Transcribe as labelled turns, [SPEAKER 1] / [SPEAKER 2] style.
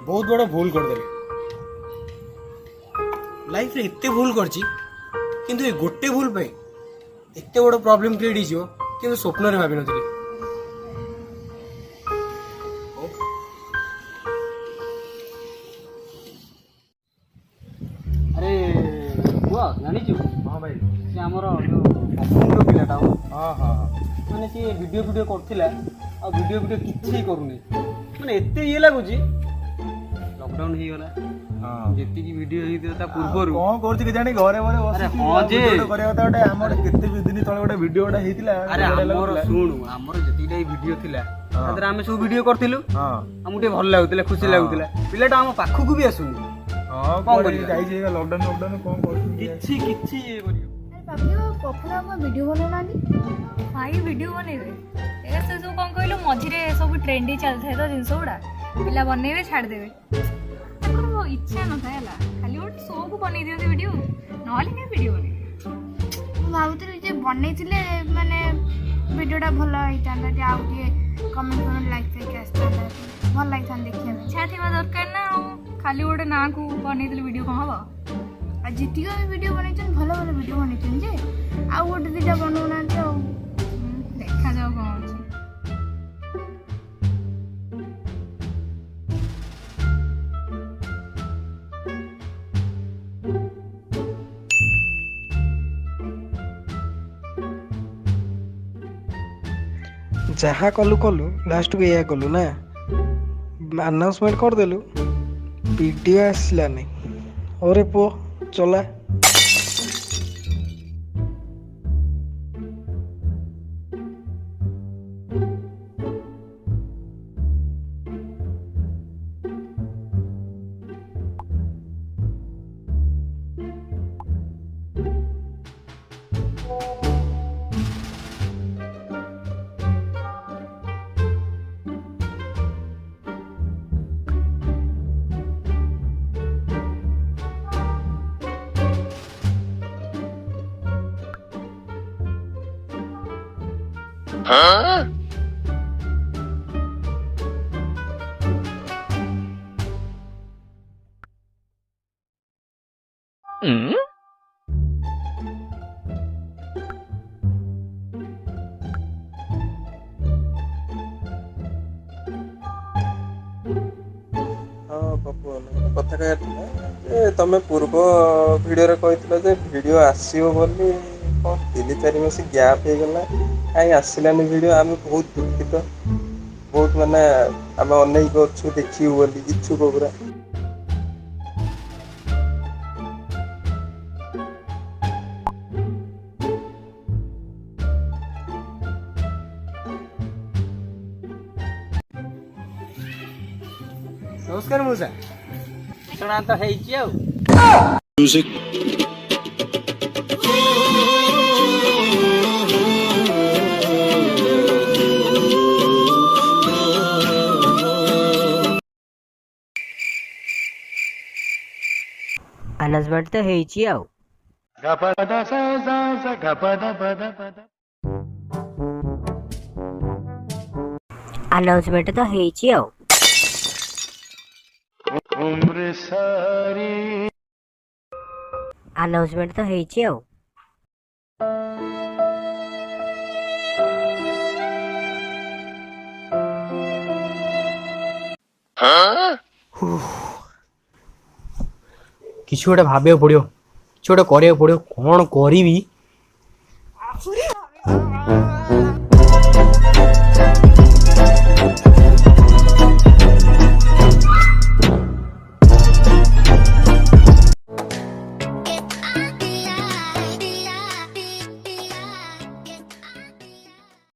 [SPEAKER 1] बहुत बड़ा भूल कर देले लाइफ रे इत्ते भूल करची किंतु ए गोटे भूल पे इत्ते बड़ा प्रॉब्लम क्रिएट हिजो कि मैं स्वप्न रे भाबी नथली। अरे बुआ जानी छु हां भाई से हमरो जो अपुंडो पिलाटा हां हां माने से वीडियो करथिला आ वीडियो किछि करूनी माने एत्ते ये लागुची लॉकडाउन ही गला जेति की वीडियो ही देता पूर्व
[SPEAKER 2] कोन करछि के जानी घरे घरे बसी
[SPEAKER 1] हां जे
[SPEAKER 2] करे होता ओटे हमर केते दिन तळे ओटे वीडियो ओटा हेतिला।
[SPEAKER 1] अरे हमर सुनु हमर जेतिटा वीडियो थिला तादरा हम सब वीडियो करथिलु हां हमु ते भल लागुतिला खुशी लागुतिला पिलाटा हम पाखु को भी आसुनी हां कोन करी
[SPEAKER 2] जाई जे लॉकडाउन कोन करछि
[SPEAKER 1] किछि ये करियो।
[SPEAKER 3] भाबियो पपुला हम वीडियो बनानानी
[SPEAKER 4] भाई वीडियो बनेबे ए से सब कोन कहलो मझिरे सब ट्रेंडी चलथे तो जिंस गुडा पिला बनेबे छाड़ देबे वो इच्छा न थायला खाली ओट शो को बनै दियो वीडियो नहले के वीडियो बने
[SPEAKER 3] भाबुतले जे बनैतिले माने वीडियोटा भल होइतांदा जे आउ जे कमेंट लाइक करके आस्तांदा भल लाइतां देखिया
[SPEAKER 4] इच्छा थिबा दरकार ना खाली ओटे ना को बनै दिले वीडियो कहां बा
[SPEAKER 3] आ जितिका वीडियो बनैछन भल वीडियो बनैछन जे आउ ओटे दिटा बनौना जे
[SPEAKER 4] देखा जाओ कौन अछि।
[SPEAKER 5] जहाँ कलु कलु लास्ट को या कलु ना अनाउंसमेंट कर देलु वीडियो आसला नहीं अरे पो चला कथा कह तमें पूर्व वीडियो रे कहथिला जे वीडियो आसीओ बोली कौन 3-4 मास गैप हो गला कहीं आसलानी वीडियो आम बहुत दुखित बहुत माने आम अनेक अच्छु देखिए बोली इच्छुक पूरा
[SPEAKER 1] नमस्कार मौसा सुना तो है
[SPEAKER 6] Music.
[SPEAKER 7] अनाउंसमेंट तो हेची आउ अनाउंसमेंट तो हेची आउ अनाउंसमेंट तो हेची आउ
[SPEAKER 1] किछु गोटे भाबियो पड़ियो किछु गोटे करियो पड़ियो कौन करिवी